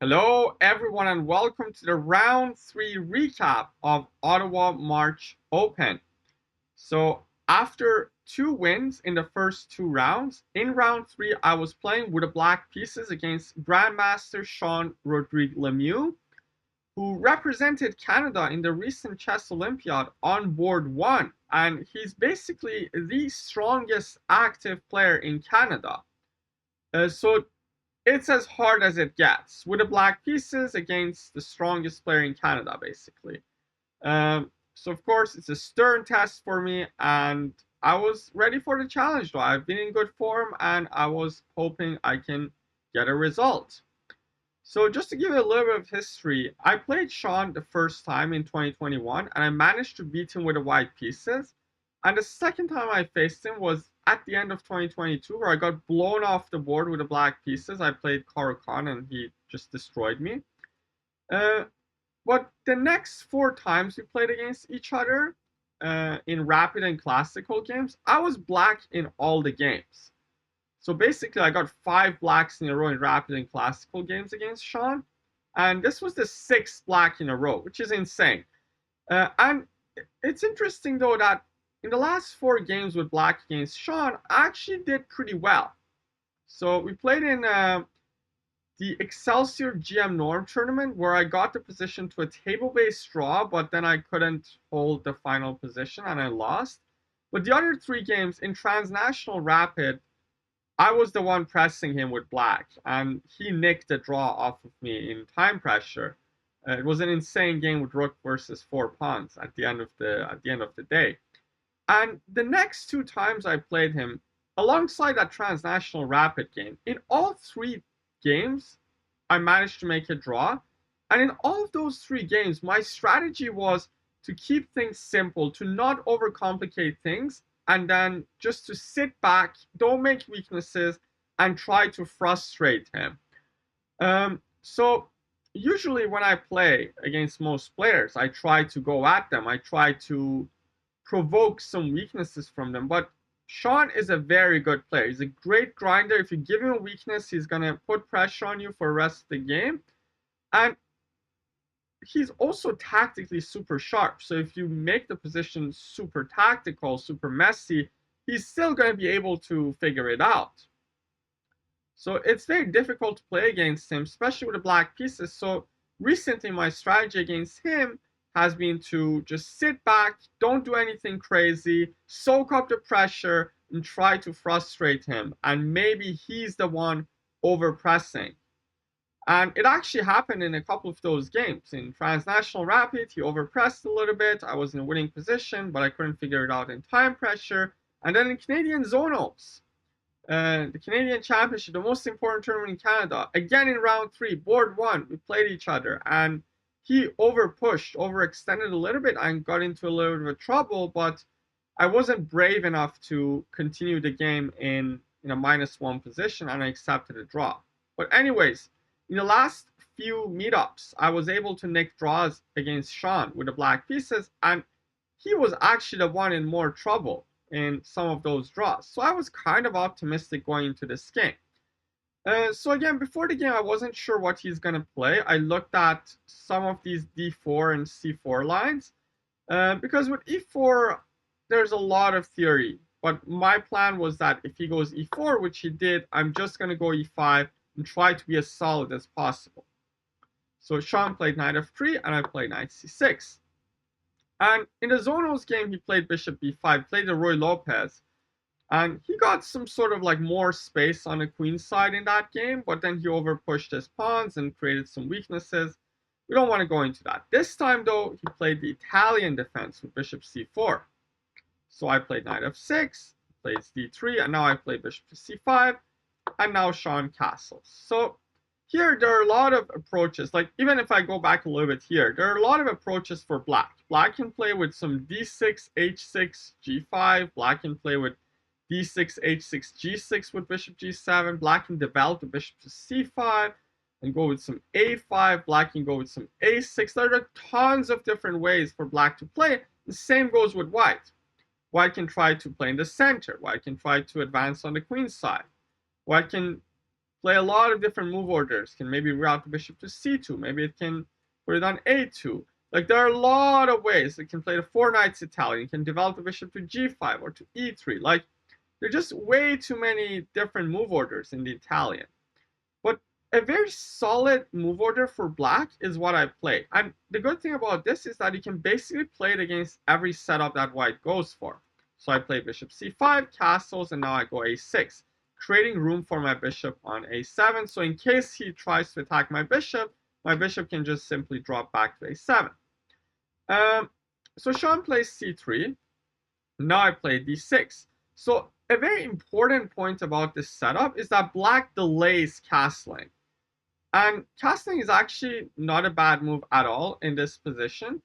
Hello, everyone, and welcome to the round 3 recap of Ottawa March Open. So, after 2 wins in the first 2 rounds, in round 3, I was playing with the black pieces against Grandmaster Shawn Rodrigue-Lemieux, who represented Canada in the recent chess Olympiad on board 1. And he's basically the strongest active player in Canada. So it's as hard as it gets with the black pieces against the strongest player in Canada, basically. So of course it's a stern test for me, and I was ready for the challenge. Though I've been in good form, and I was hoping I can get a result. So just to give you a little bit of history, I played Shawn the first time in 2021, and I managed to beat him with the white pieces. And the second time I faced him was at the end of 2022, where I got blown off the board with the black pieces. I played Caro-Kann, and he just destroyed me. Uh, but the next 4 times we played against each other in rapid and classical games, I was black in all the games. So basically, I got 5 blacks in a row in rapid and classical games against Shawn. And this was the 6th black in a row, which is insane. And it's interesting, though, that in the last 4 games with black against Shawn, I actually did pretty well. So we played in the Excelsior GM Norm tournament, where I got the position to a table-based draw, but then I couldn't hold the final position and I lost. But the other 3 games in transnational rapid, I was the one pressing him with black, and he nicked the draw off of me in time pressure. It was an insane game with rook versus 4 pawns at the end of the day. And the next 2 times I played him, alongside that transnational rapid game, in all 3 games, I managed to make a draw. And in all of those 3 games, my strategy was to keep things simple, to not overcomplicate things, and then just to sit back, don't make weaknesses, and try to frustrate him. So usually when I play against most players, I try to go at them. I try to provoke some weaknesses from them. But Shawn is a very good player. He's a great grinder. If you give him a weakness, he's going to put pressure on you for the rest of the game. And he's also tactically super sharp. So if you make the position super tactical, super messy, he's still going to be able to figure it out. So it's very difficult to play against him, especially with the black pieces. So recently, my strategy against him has been to just sit back, don't do anything crazy, soak up the pressure, and try to frustrate him. And maybe he's the one overpressing. And it actually happened in a couple of those games. In transnational rapid, he overpressed a little bit. I was in a winning position, but I couldn't figure it out in time pressure. And then in Canadian zonals, the Canadian Championship, the most important tournament in Canada, again in round 3, board 1, we played each other, and he overextended a little bit and got into a little bit of trouble, but I wasn't brave enough to continue the game in a -1 position, and I accepted a draw. But anyways, in the last few meetups, I was able to nick draws against Shawn with the black pieces, and he was actually the one in more trouble in some of those draws. So I was kind of optimistic going into this game. So again, before the game, I wasn't sure what he's going to play. I looked at some of these d4 and c4 lines, because with e4, there's a lot of theory. But my plan was that if he goes e4, which he did, I'm just going to go e5 and try to be as solid as possible. So Shawn played knight f3, and I played knight c6. And in the zonals game, he played bishop b5, played the Roy Lopez. And he got some sort of like more space on the queen side in that game, but then he overpushed his pawns and created some weaknesses. We don't want to go into that. This time, though, he played the Italian defense with bishop c4. So I played knight f6, plays d3, and now I play bishop to c5, and now Shawn castles. So here there are a lot of approaches. Like even if I go back a little bit here, there are a lot of approaches for black. Black can play with some d6, h6, g5. Black can play with d6, h6, g6 with bishop g7. Black can develop the bishop to c5 and go with some a5. Black can go with some a6. There are tons of different ways for black to play. The same goes with white. White can try to play in the center. White can try to advance on the queen side. White can play a lot of different move orders. Can maybe route the bishop to c2. Maybe it can put it on a2. Like, there are a lot of ways. It can play the 4 knights Italian. It can develop the bishop to g5 or to e3. Like, there are just way too many different move orders in the Italian. But a very solid move order for black is what I play. And the good thing about this is that you can basically play it against every setup that white goes for. So I play bishop c5, castles, and now I go a6, creating room for my bishop on a7. So in case he tries to attack my bishop can just simply drop back to a7. So Shawn plays c3. Now I play d6. So a very important point about this setup is that black delays castling. And castling is actually not a bad move at all in this position.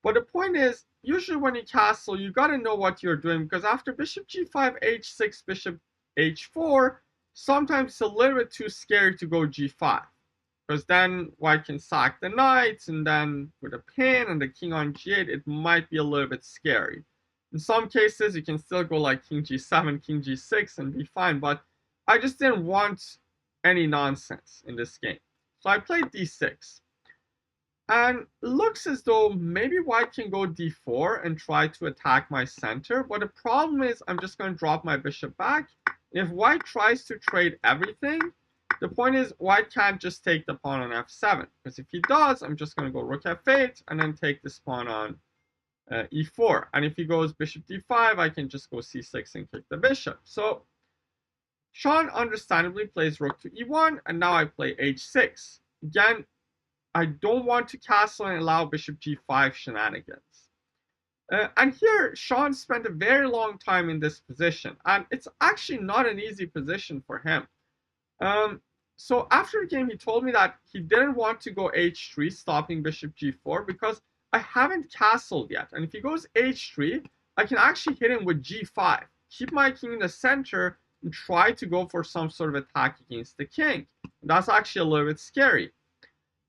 But the point is, usually when you castle, you got to know what you're doing, because after bishop g5, h6, bishop h4, sometimes it's a little bit too scary to go g5. Because then white can sack the knights, and then with a pin and the king on g8, it might be a little bit scary. In some cases, you can still go like king g7, king g6 and be fine, but I just didn't want any nonsense in this game. So I played d6. And it looks as though maybe white can go d4 and try to attack my center, but the problem is I'm just going to drop my bishop back. If white tries to trade everything, the point is white can't just take the pawn on f7, because if he does, I'm just going to go rook f8 and then take this pawn on e4. And if he goes bishop d5, I can just go c6 and kick the bishop. So Shawn understandably plays rook to e1, and now I play h6. Again, I don't want to castle and allow bishop g5 shenanigans. And here, Shawn spent a very long time in this position, and it's actually not an easy position for him. So after the game, he told me that he didn't want to go h3, stopping bishop g4, because I haven't castled yet. And if he goes h3, I can actually hit him with g5, keep my king in the center, and try to go for some sort of attack against the king. That's actually a little bit scary.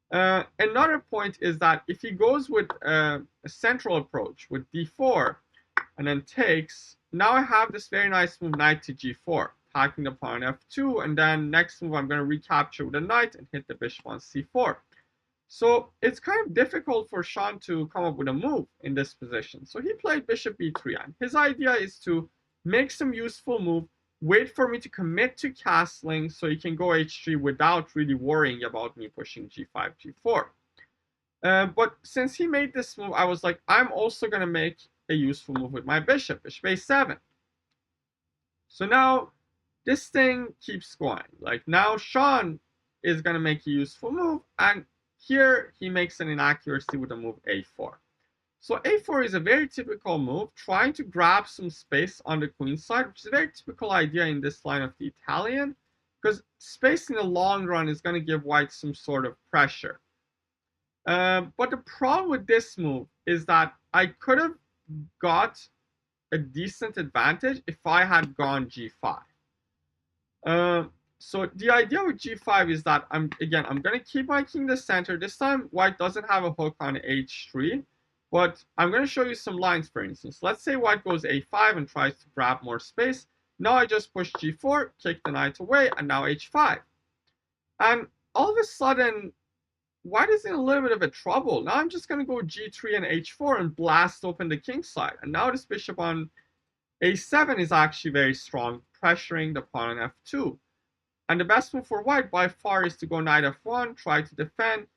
Another point is that if he goes with a central approach with d4 and then takes, now I have this very nice move, knight to g4, attacking the pawn on f2, and then next move I'm going to recapture with a knight and hit the bishop on c4. So it's kind of difficult for Shawn to come up with a move in this position. So he played bishop b3, and his idea is to make some useful move, wait for me to commit to castling so he can go h3 without really worrying about me pushing g5, g4. But since he made this move, I was like, I'm also going to make a useful move with my bishop a7. So now this thing keeps going. Like, now Shawn is going to make a useful move, and here he makes an inaccuracy with the move a4. So a4 is a very typical move, trying to grab some space on the queen side, which is a very typical idea in this line of the Italian, because space in the long run is going to give white some sort of pressure. But the problem with this move is that I could have got a decent advantage if I had gone g5. So the idea with g5 is that I'm going to keep my king in the center. This time, white doesn't have a hook on h3. But I'm going to show you some lines, for instance. Let's say white goes a5 and tries to grab more space. Now I just push g4, kick the knight away, and now h5. And all of a sudden, white is in a little bit of a trouble. Now I'm just going to go g3 and h4 and blast open the king side. And now this bishop on a7 is actually very strong, pressuring the pawn on f2. And the best move for white by far is to go knight f1, try to defend.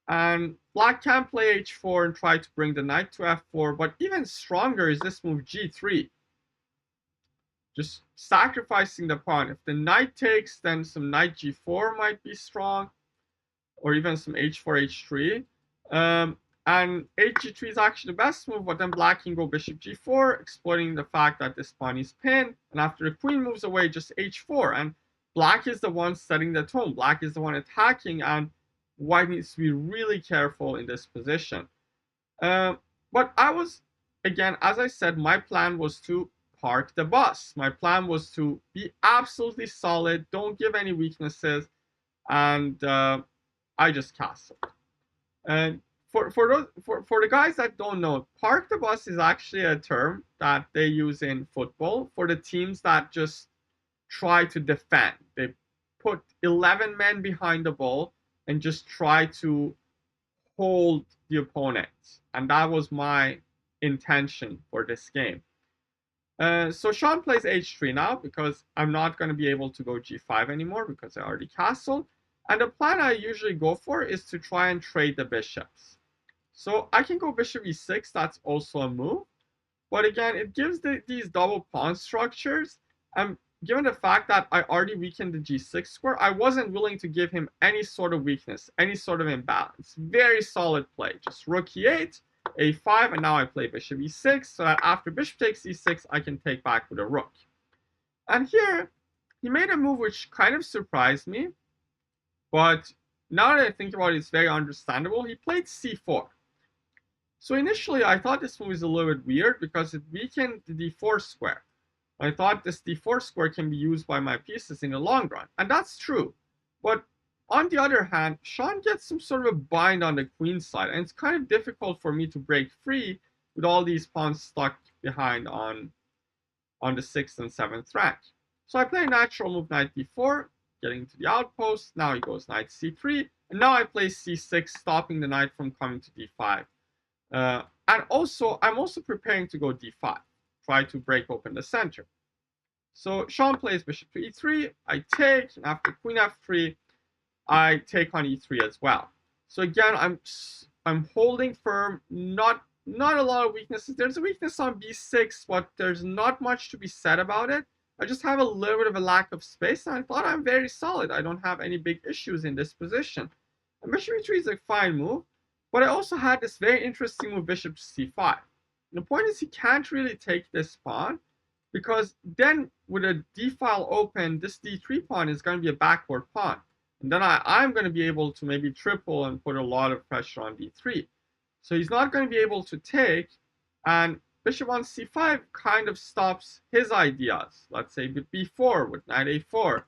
And black can play h4 and try to bring the knight to f4, but even stronger is this move g3. Just sacrificing the pawn. If the knight takes, then some knight g4 might be strong, or even some h4, h3. And hg3 is actually the best move, but then black can go bishop g4, exploiting the fact that this pawn is pinned, and after the queen moves away, just h4. And black is the one setting the tone. Black is the one attacking, and white needs to be really careful in this position. But I was, again, as I said, my plan was to park the bus. My plan was to be absolutely solid, don't give any weaknesses, and I just castled. And for the guys that don't know, park the bus is actually a term that they use in football for the teams that just try to defend. They put 11 men behind the ball and just try to hold the opponent. And that was my intention for this game. So Shawn plays h3 now because I'm not going to be able to go g5 anymore because I already castled. And the plan I usually go for is to try and trade the bishops. So I can go bishop e6, that's also a move. But again, it gives these double pawn structures. And given the fact that I already weakened the g6 square, I wasn't willing to give him any sort of weakness, any sort of imbalance. Very solid play. Just rook e8, a5, and now I play bishop e6, so that after bishop takes e6, I can take back with a rook. And here, he made a move which kind of surprised me, but now that I think about it, it's very understandable. He played c4. So initially, I thought this move was a little bit weird because it weakened the d4 square. I thought this d4 square can be used by my pieces in the long run, and that's true. But on the other hand, Shawn gets some sort of a bind on the queen side, and it's kind of difficult for me to break free with all these pawns stuck behind on the 6th and 7th rank. So I play a natural move knight d4, getting to the outpost. Now he goes knight c3, and now I play c6, stopping the knight from coming to d5. And also, I'm also preparing to go d5, try to break open the center. So Shawn plays bishop to e3, I take, and after queen f3, I take on e3 as well. So again, I'm holding firm, not a lot of weaknesses. There's a weakness on b6, but there's not much to be said about it. I just have a little bit of a lack of space, and I thought I'm very solid. I don't have any big issues in this position. And bishop e3 is a fine move, but I also had this very interesting move, bishop to c5. And the point is he can't really take this pawn, because then with a d file open, this d3 pawn is going to be a backward pawn. And then I'm going to be able to maybe triple and put a lot of pressure on d3. So he's not going to be able to take, and bishop on c5 kind of stops his ideas. Let's say with b4 with knight a4.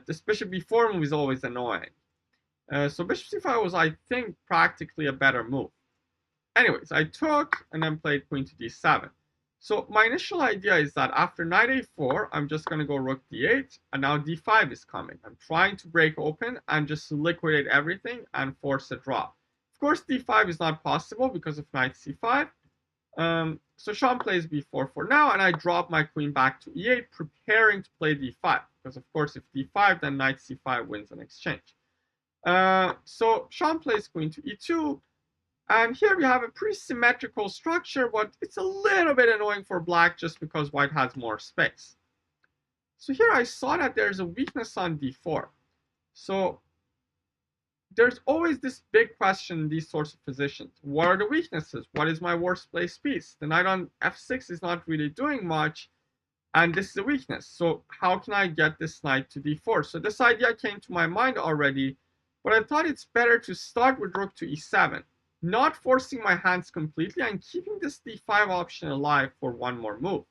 This bishop b4 move is always annoying. So bishop c5 was, I think, practically a better move. Anyways, I took and then played queen to d7. So my initial idea is that after knight a4, I'm just going to go rook d8, and now d5 is coming. I'm trying to break open and just liquidate everything and force a draw. Of course, d5 is not possible because of knight c5. So Shawn plays b4 for now, and I drop my queen back to e8, preparing to play d5. Because of course, if d5, then knight c5 wins an exchange. So Shawn plays queen to e2. And here we have a pretty symmetrical structure, but it's a little bit annoying for black just because white has more space. So here I saw that there's a weakness on d4. So there's always this big question in these sorts of positions. What are the weaknesses? What is my worst placed piece? The knight on f6 is not really doing much, and this is a weakness. So how can I get this knight to d4? So this idea came to my mind already, but I thought it's better to start with rook to e7. Not forcing my hands completely and keeping this d5 option alive for one more move.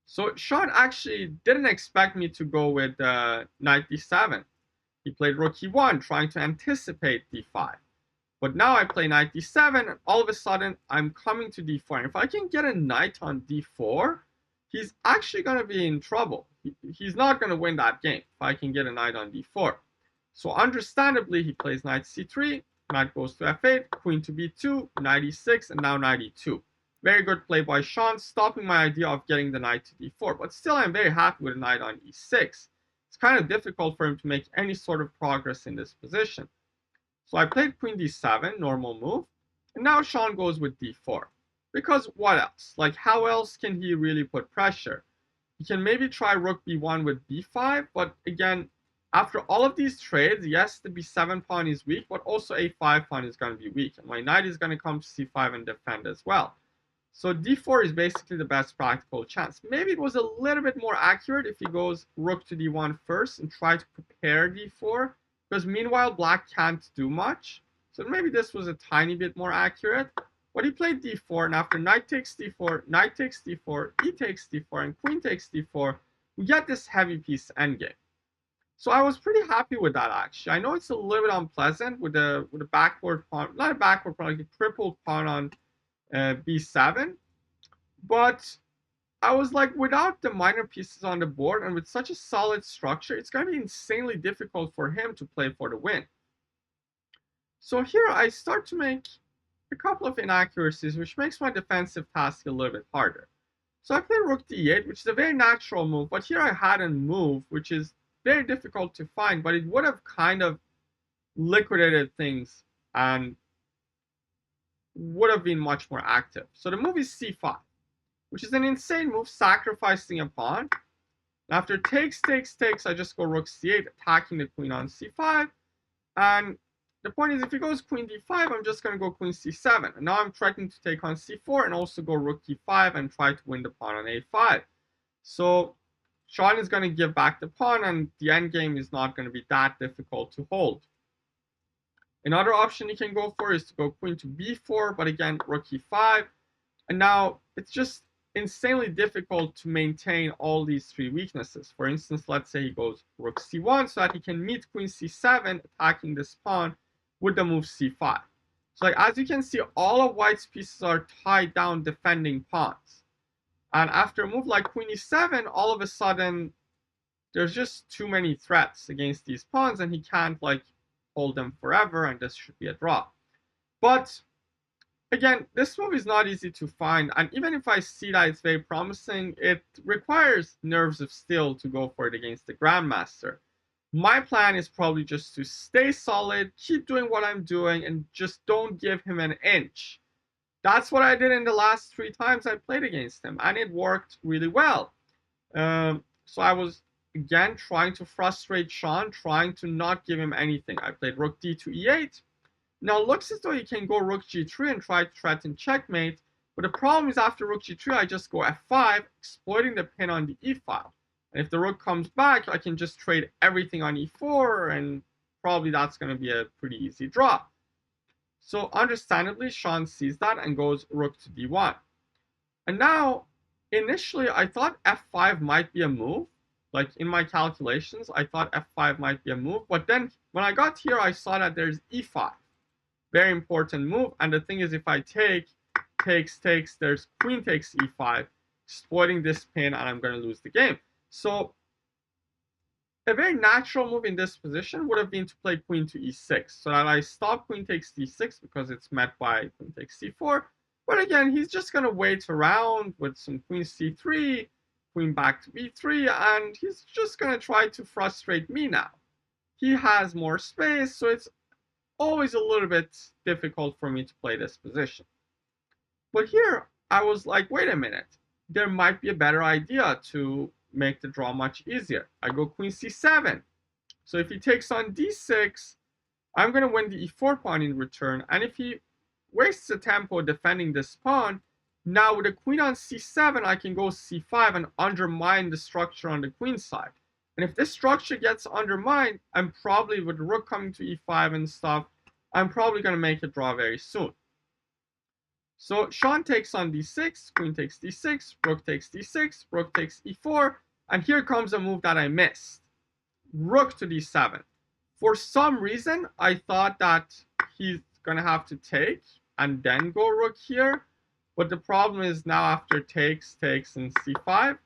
So Shawn actually didn't expect me to go with knight d7. He played rook e1, trying to anticipate d5. But now I play knight d7, and all of a sudden I'm coming to d4. And if I can get a knight on d4, he's actually going to be in trouble. He's not going to win that game if I can get a knight on d4. So understandably, he plays knight c3. Knight goes to f8, queen to b2, knight e6, and now knight e2. Very good play by Shawn, stopping my idea of getting the knight to d4. But still, I'm very happy with a knight on e6. It's kind of difficult for him to make any sort of progress in this position. So I played queen d7, normal move. And now Shawn goes with d4. Because what else? Like, how else can he really put pressure? He can maybe try rook b1 with b5, but again, after all of these trades, yes, the b7 pawn is weak, but also a5 pawn is going to be weak. And my knight is going to come to c5 and defend as well. So d4 is basically the best practical chance. Maybe it was a little bit more accurate if he goes rook to d1 first and try to prepare d4. Because meanwhile, black can't do much. So maybe this was a tiny bit more accurate. But he played d4, and after knight takes d4, knight takes d4, e takes d4, and queen takes d4, we get this heavy piece endgame. So I was pretty happy with that, actually. I know it's a little bit unpleasant with a backward pawn, not a backward pawn, like a tripled pawn on b7. But I was like, without the minor pieces on the board and with such a solid structure, it's going to be insanely difficult for him to play for the win. So here I start to make a couple of inaccuracies, which makes my defensive task a little bit harder. So I play rook d8, which is a very natural move, but here I had a move which is very difficult to find, but it would have kind of liquidated things and would have been much more active. So the move is c5, which is an insane move, sacrificing a pawn. After takes, I just go rook c8, attacking the queen on c5. And the point is, if he goes queen d5, I'm just going to go queen c7. And now I'm threatening to take on c4 and also go rook e5 and try to win the pawn on a5. So Shawn is going to give back the pawn, and the endgame is not going to be that difficult to hold. Another option you can go for is to go queen to b4, but again, rook e5. And now it's just insanely difficult to maintain all these three weaknesses. For instance, let's say he goes rook c1 so that he can meet queen c7, attacking this pawn with the move c5. So like, as you can see, all of white's pieces are tied down defending pawns. And after a move like queen e7, all of a sudden, there's just too many threats against these pawns, and he can't like hold them forever, and this should be a draw. But again, this move is not easy to find, and even if I see that it's very promising, it requires nerves of steel to go for it against the Grandmaster. My plan is probably just to stay solid, keep doing what I'm doing, and just don't give him an inch. That's what I did in the last 3 times I played against him, and it worked really well. So I was, again, trying to frustrate Shawn, trying to not give him anything. I played rook d to e8. Now it looks as though he can go rook g3 and try to threaten checkmate, but the problem is after rook g3 I just go f5, exploiting the pin on the e file. And if the rook comes back, I can just trade everything on e4, and probably that's going to be a pretty easy draw. So understandably, Shawn sees that and goes rook to d1. And now, initially I thought f5 might be a move. Like in my calculations, I thought f5 might be a move, but then when I got here, I saw that there's e5. Very important move, and the thing is, if I take, takes, there's queen takes e5, exploiting this pin, and I'm going to lose the game. So a very natural move in this position would have been to play queen to e6, so that I stop queen takes d6 because it's met by queen takes c4. But again, he's just going to wait around with some queen c3, queen back to b3, and he's just going to try to frustrate me now. He has more space, so it's always a little bit difficult for me to play this position. But here, I was like, wait a minute, there might be a better idea to make the draw much easier. I go queen c7. So if he takes on d6, I'm going to win the e4 pawn in return. And if he wastes a tempo defending this pawn, now with a queen on c7, I can go c5 and undermine the structure on the queen side. And if this structure gets undermined, I'm probably, with the rook coming to e5 and stuff, I'm probably going to make a draw very soon. So Shawn takes on d6, queen takes d6, rook takes d6, rook takes e4, and here comes a move that I missed. Rook to d7. For some reason, I thought that he's going to have to take and then go rook here. But the problem is now after takes, and c5,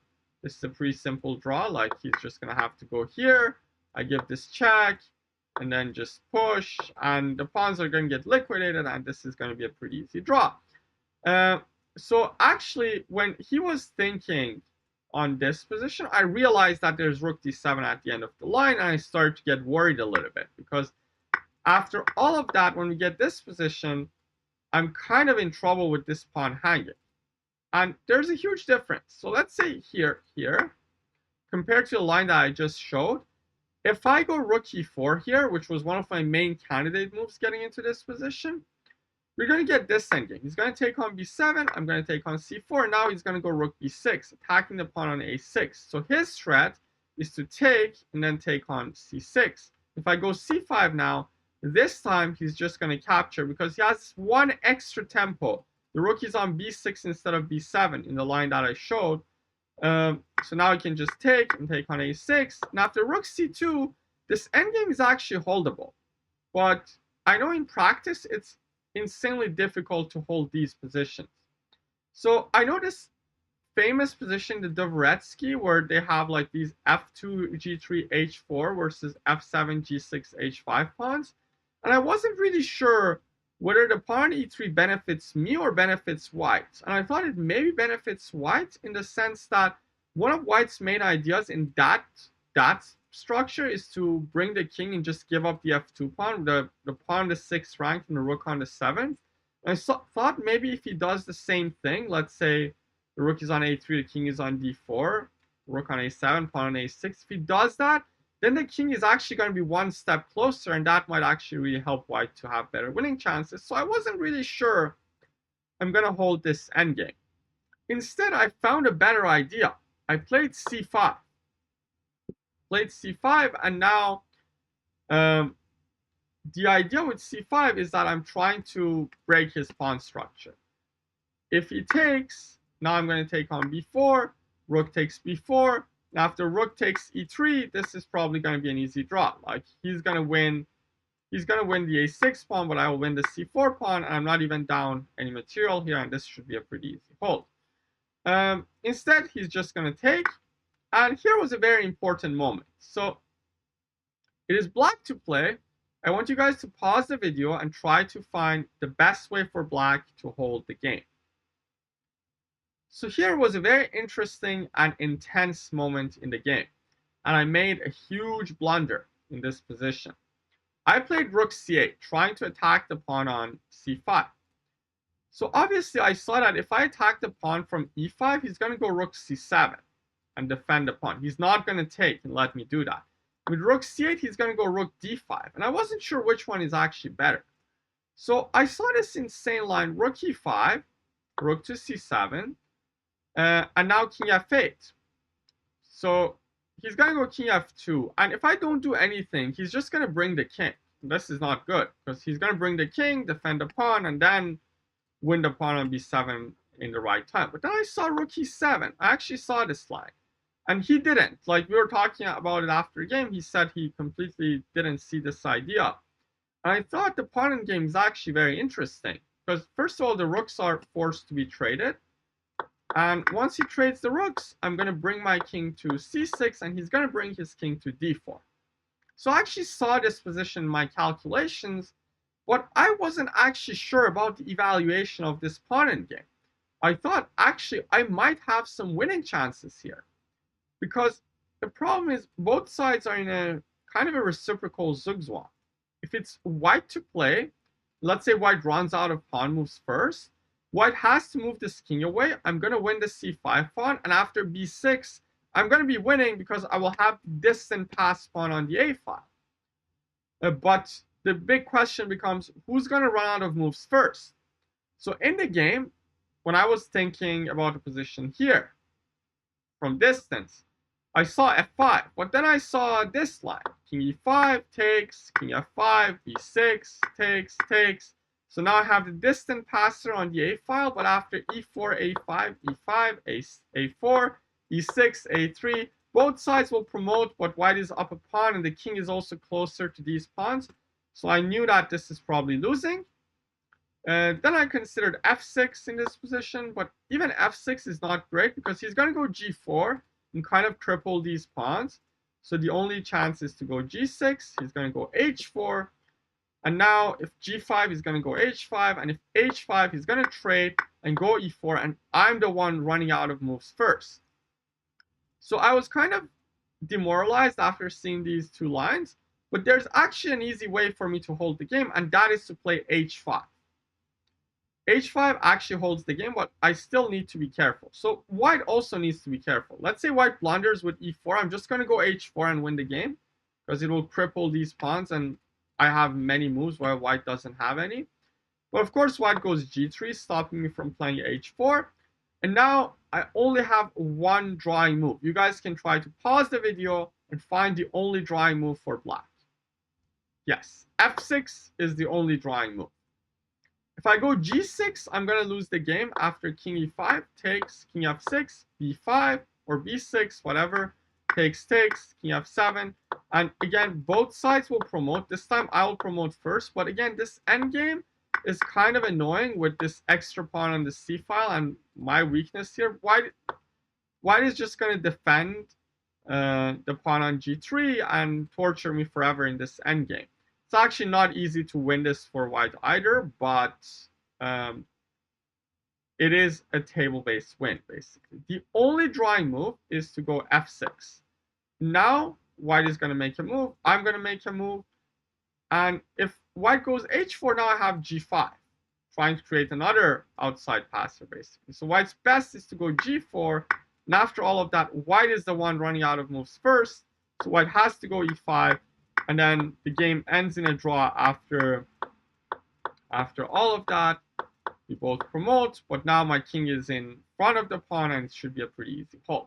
this is a pretty simple draw. Like, he's just going to have to go here. I give this check, and then just push. And the pawns are going to get liquidated, and this is going to be a pretty easy draw. So actually, when he was thinking on this position, I realized that there's rook d7 at the end of the line, and I started to get worried a little bit. Because after all of that, when we get this position, I'm kind of in trouble with this pawn hanging. And there's a huge difference. So let's say here, compared to the line that I just showed, if I go rook e4 here, which was one of my main candidate moves getting into this position, we're going to get this endgame. He's going to take on b7, I'm going to take on c4, now he's going to go rook b6, attacking the pawn on a6. So his threat is to take and then take on c6. If I go c5 now, this time he's just going to capture because he has one extra tempo. The rook is on b6 instead of b7 in the line that I showed. So now he can just take and take on a6. And after rook c2, this endgame is actually holdable. But I know in practice it's insanely difficult to hold these positions. So I know this famous position, the Dvoretsky, where they have like these f2, g3, h4 versus f7, g6, h5 pawns. And I wasn't really sure whether the pawn e3 benefits me or benefits white. And I thought it maybe benefits white in the sense that one of white's main ideas in that structure is to bring the king and just give up the f2 pawn, the pawn on the 6th rank and the rook on the 7th. And I thought maybe if he does the same thing, let's say the rook is on a3, the king is on d4, rook on a7, pawn on a6. If he does that, then the king is actually going to be one step closer, and that might actually really help white to have better winning chances. So I wasn't really sure I'm going to hold this endgame. Instead, I found a better idea. I played c5. And now the idea with c5 is that I'm trying to break his pawn structure. If he takes, now I'm going to take on b4, rook takes b4. After rook takes e3, this is probably going to be an easy draw. Like he's going to win the a6 pawn, but I will win the c4 pawn, and I'm not even down any material here, and this should be a pretty easy hold. Instead, he's just going to take, and here was a very important moment. So it is black to play. I want you guys to pause the video and try to find the best way for black to hold the game. So here was a very interesting and intense moment in the game, and I made a huge blunder in this position. I played rook c8, trying to attack the pawn on c5. So obviously I saw that if I attack the pawn from e5, he's going to go rook c7 and defend the pawn. He's not going to take and let me do that. With rook c8, he's going to go rook d5, and I wasn't sure which one is actually better. So I saw this insane line, rook e5, rook to c7, and now king f8. So he's going to go king f2. And if I don't do anything, he's just going to bring the king. This is not good, because he's going to bring the king, defend the pawn, and then win the pawn on b7 in the right time. But then I saw rook e7. I actually saw this line. And he didn't. Like, we were talking about it after the game. He said he completely didn't see this idea. And I thought the pawn in game is actually very interesting. Because first of all, the rooks are forced to be traded. And once he trades the rooks, I'm going to bring my king to c6, and he's going to bring his king to d4. So I actually saw this position in my calculations, but I wasn't actually sure about the evaluation of this pawn in game. I thought, actually, I might have some winning chances here. Because the problem is both sides are in a kind of a reciprocal zugzwang. If it's white to play, let's say white runs out of pawn moves first, white has to move this king away. I'm going to win the c5 pawn, and after b6, I'm going to be winning because I will have distant pass pawn on the a file. But the big question becomes, who's going to run out of moves first? So in the game, when I was thinking about the position here, from distance, I saw f5, but then I saw this line. King e5 takes, king f5, b6 takes. So now I have the distant passer on the a file, but after e4, a5, e5, a4, e6, a3, both sides will promote, but white is up a pawn, and the king is also closer to these pawns. So I knew that this is probably losing. Then I considered f6 in this position, but even f6 is not great because he's going to go g4 and kind of cripple these pawns. So the only chance is to go g6. He's going to go h4. And now if g5, he's going to go h5. And if h5, he's going to trade and go e4. And I'm the one running out of moves first. So I was kind of demoralized after seeing these two lines. But there's actually an easy way for me to hold the game, and that is to play h5. h5 actually holds the game, but I still need to be careful. So white also needs to be careful. Let's say white blunders with e4. I'm just going to go h4 and win the game because it will cripple these pawns, and I have many moves while white doesn't have any. But of course, white goes g3, stopping me from playing h4. And now I only have one drawing move. You guys can try to pause the video and find the only drawing move for black. Yes, f6 is the only drawing move. If I go g6, I'm going to lose the game after king e5 takes, king f6, b5, or b6, whatever, takes, king f7. And again, both sides will promote. This time I will promote first. But again, this endgame is kind of annoying with this extra pawn on the c file and my weakness here. White white is just going to defend the pawn on g3 and torture me forever in this endgame. It's actually not easy to win this for white either, but it is a table-based win, basically. The only drawing move is to go f6. Now, white is going to make a move. I'm going to make a move. And if white goes h4, now I have g5, trying to create another outside passer, basically. So white's best is to go g4. And after all of that, white is the one running out of moves first. So white has to go e5. And then the game ends in a draw after all of that. We both promote, but now my king is in front of the pawn, and it should be a pretty easy hold.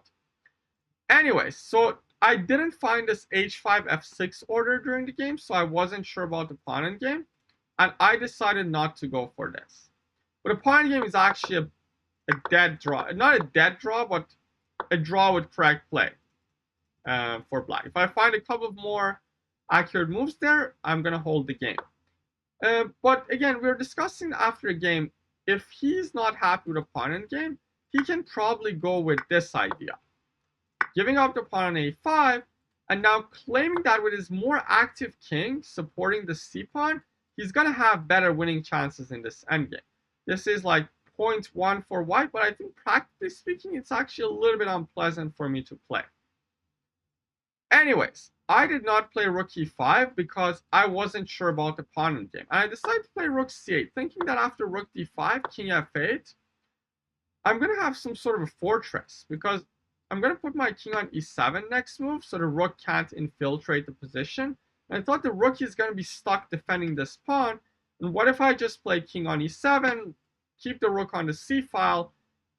Anyway, so I didn't find this h5, f6 order during the game, so I wasn't sure about the pawn endgame, and I decided not to go for this. But the pawn endgame is actually a dead draw. Not a dead draw, but a draw with correct play for black. If I find a couple of more accurate moves there, I'm going to hold the game. But again, we were discussing after the game, if he's not happy with a pawn endgame, he can probably go with this idea. Giving up the pawn on a5, and now claiming that with his more active king supporting the c-pawn, he's going to have better winning chances in this endgame. This is like 0.1 for white, but I think practically speaking, it's actually a little bit unpleasant for me to play. Anyways, I did not play rook e5 because I wasn't sure about the pawn endgame. And I decided to play rook c8, thinking that after rook d5, king f8, I'm going to have some sort of a fortress, because I'm going to put my king on e7 next move, so the rook can't infiltrate the position. And I thought the rook is going to be stuck defending this pawn. And what if I just play king on e7, keep the rook on the c file?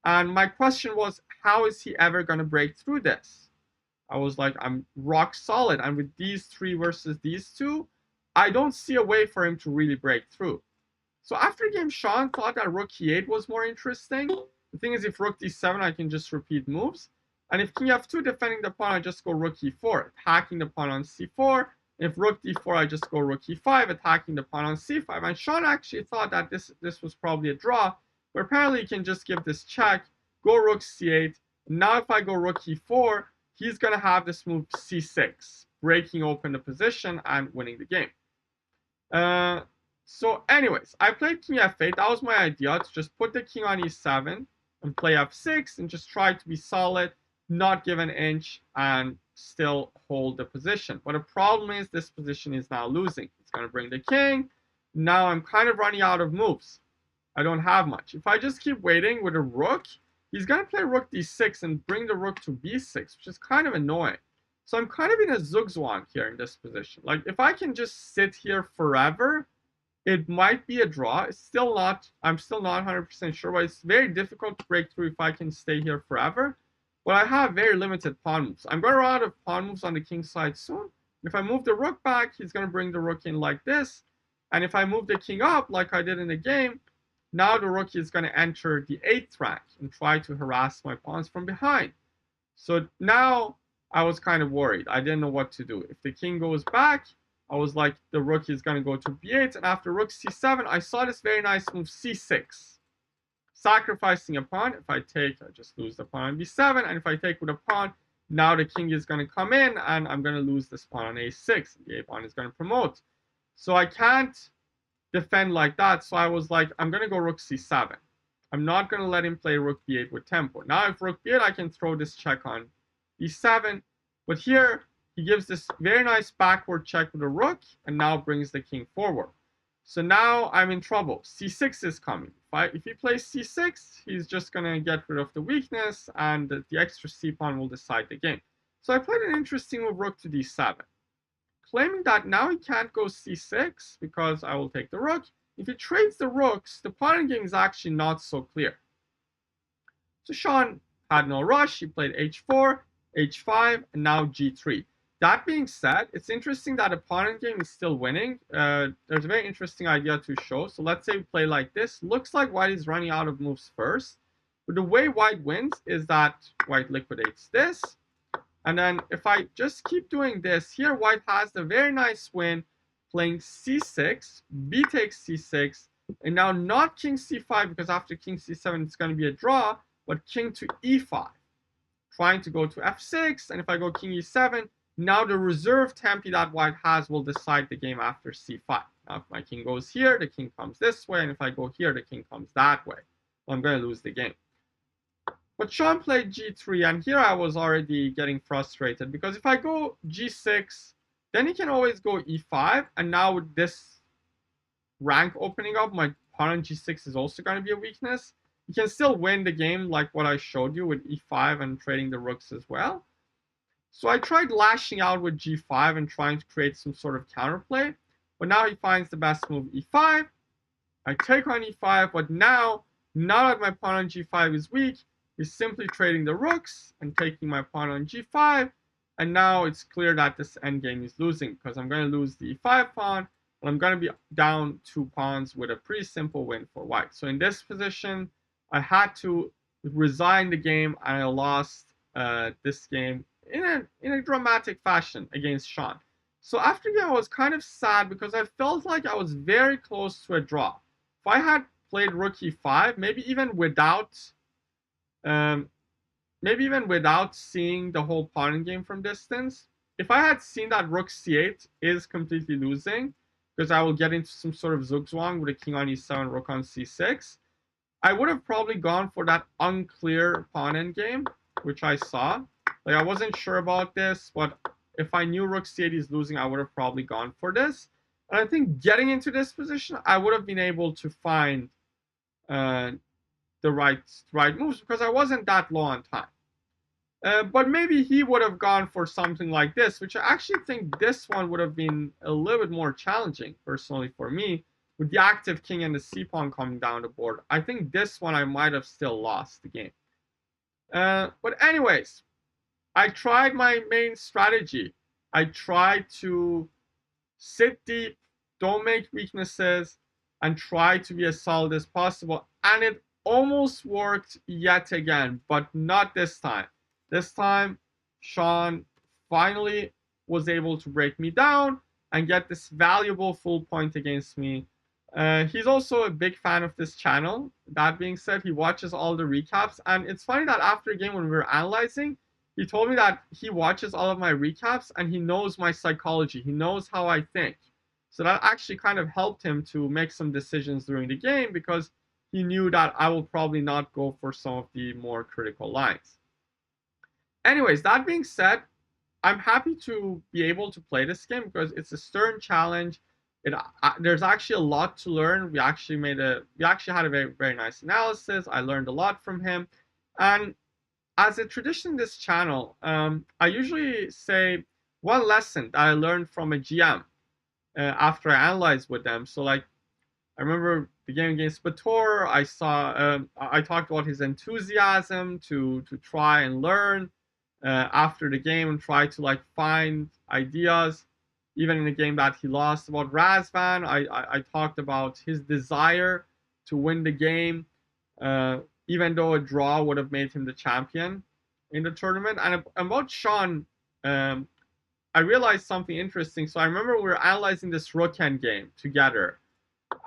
And my question was, how is he ever going to break through this? I was like, I'm rock solid. And with these three versus these two, I don't see a way for him to really break through. So after the game, Shawn thought that rook e8 was more interesting. The thing is, if rook d7, I can just repeat moves. And if king f2 defending the pawn, I just go rook e4, attacking the pawn on c4. If rook d4, I just go rook e5, attacking the pawn on c5. And Shawn actually thought that this was probably a draw, but apparently he can just give this check, go rook c8. Now if I go rook e4, he's going to have this move c6, breaking open the position and winning the game. So anyways, I played king f8. That was my idea, to just put the king on e7 and play f6 and just try to be solid, not give an inch, and still hold the position. But the problem is this position is now losing. It's going to bring the king. Now I'm kind of running out of moves. I don't have much. If I just keep waiting with a rook, he's going to play rook d6 and bring the rook to b6, which is kind of annoying. So I'm kind of in a zugzwang here in this position. Like, if I can just sit here forever, it might be a draw. It's still not, I'm still not 100% sure, but it's very difficult to break through if I can stay here forever. But I have very limited pawn moves. I'm going to run out of pawn moves on the king side soon. If I move the rook back, he's going to bring the rook in like this. And if I move the king up like I did in the game, now the rook is going to enter the 8th rank and try to harass my pawns from behind. So now I was kind of worried. I didn't know what to do. If the king goes back, I was like, the rook is going to go to b8. And after rook c7, I saw this very nice move c6. Sacrificing a pawn. If I take, I just lose the pawn on b7. And if I take with a pawn, now the king is going to come in and I'm going to lose this pawn on a6. The a pawn is going to promote. So I can't defend like that. So I was like, I'm going to go rook c7. I'm not going to let him play rook b8 with tempo. Now if rook b8, I can throw this check on e7. But here, he gives this very nice backward check with a rook and now brings the king forward. So now I'm in trouble. c6 is coming. If he plays c6, he's just going to get rid of the weakness and the extra c-pawn will decide the game. So I played an interesting move, rook to d7. Claiming that now he can't go c6 because I will take the rook. If he trades the rooks, the pawn game is actually not so clear. So Shawn had no rush. He played h4, h5, and now g3. That being said, it's interesting that opponent game is still winning. There's a very interesting idea to show. So let's say we play like this. Looks like white is running out of moves first. But the way white wins is that white liquidates this. And then if I just keep doing this, here white has the very nice win playing c6, b takes c6, and now not king c5 because after king c7 it's going to be a draw, but king to e5. trying to go to f6, and if I go king e7, now the reserve tempi that white has will decide the game after c5. Now if my king goes here, the king comes this way, and if I go here, the king comes that way. Well, I'm going to lose the game. But Shawn played g3, and here I was already getting frustrated, because if I go g6, then he can always go e5, and now with this rank opening up, my pawn on g6 is also going to be a weakness. You can still win the game like what I showed you with e5 and trading the rooks as well. So I tried lashing out with g5 and trying to create some sort of counterplay. But now he finds the best move e5. I take on e5, but now that my pawn on g5 is weak, he's simply trading the rooks and taking my pawn on g5. And now it's clear that this endgame is losing, because I'm going to lose the e5 pawn, and I'm going to be down 2 pawns with a pretty simple win for white. So in this position, I had to resign the game, and I lost this game in a dramatic fashion against Shawn. So after the game, I was kind of sad, because I felt like I was very close to a draw. If I had played rook e5, maybe even without seeing the whole pawn game from distance, if I had seen that rook c8 is completely losing, because I will get into some sort of zugzwang with a king on e7, rook on c6, I would have probably gone for that unclear pawn endgame, which I saw. Like, I wasn't sure about this, but if I knew rook c8 is losing, I would have probably gone for this. And I think getting into this position, I would have been able to find the right moves, because I wasn't that low on time. But maybe he would have gone for something like this, which I actually think this one would have been a little bit more challenging, personally, for me, with the active king and the c-pawn coming down the board. I think this one I might have still lost the game. But anyways, I tried my main strategy. I tried to sit deep, don't make weaknesses, and try to be as solid as possible. And it almost worked yet again, but not this time. This time, Shawn finally was able to break me down and get this valuable full point against me. He's also a big fan of this channel. That being said, he watches all the recaps. And it's funny that after a game when we were analyzing, he told me that he watches all of my recaps and he knows my psychology. He knows how I think. So that actually kind of helped him to make some decisions during the game, because he knew that I will probably not go for some of the more critical lines. Anyways, that being said, I'm happy to be able to play this game, because it's a stern challenge. There's actually a lot to learn. We actually had a very, very nice analysis. I learned a lot from him. And as a tradition in this channel, I usually say one lesson that I learned from a GM after I analyze with them. So like, I remember the game against Bator, I talked about his enthusiasm to try and learn after the game and try to like find ideas, even in the game that he lost. About Razvan, I talked about his desire to win the game, even though a draw would have made him the champion in the tournament. And about Shawn, I realized something interesting. So I remember we were analyzing this rook end game together.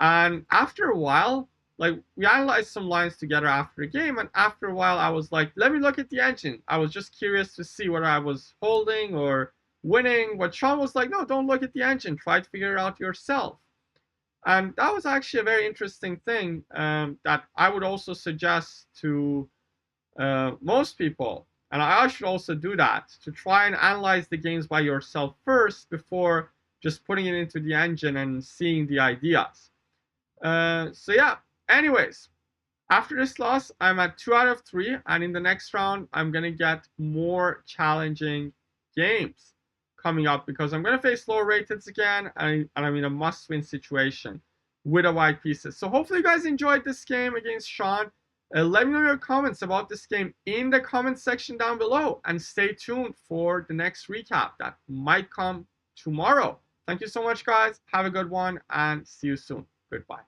And after a while, like, we analyzed some lines together after the game, and after a while I was like, let me look at the engine. I was just curious to see whether I was holding or winning. But Shawn was like, no, don't look at the engine. Try to figure it out yourself. And that was actually a very interesting thing that I would also suggest to most people. And I should also do that, to try and analyze the games by yourself first before just putting it into the engine and seeing the ideas. So yeah, anyways, after this loss, I'm at 2 out of 3. And in the next round, I'm going to get more challenging games coming up, because I'm going to face lower rateds again, and I'm in a must-win situation with the white pieces. So hopefully you guys enjoyed this game against Shawn. Let me know your comments about this game in the comment section down below, and stay tuned for the next recap that might come tomorrow. Thank you so much, guys. Have a good one, and see you soon. Goodbye.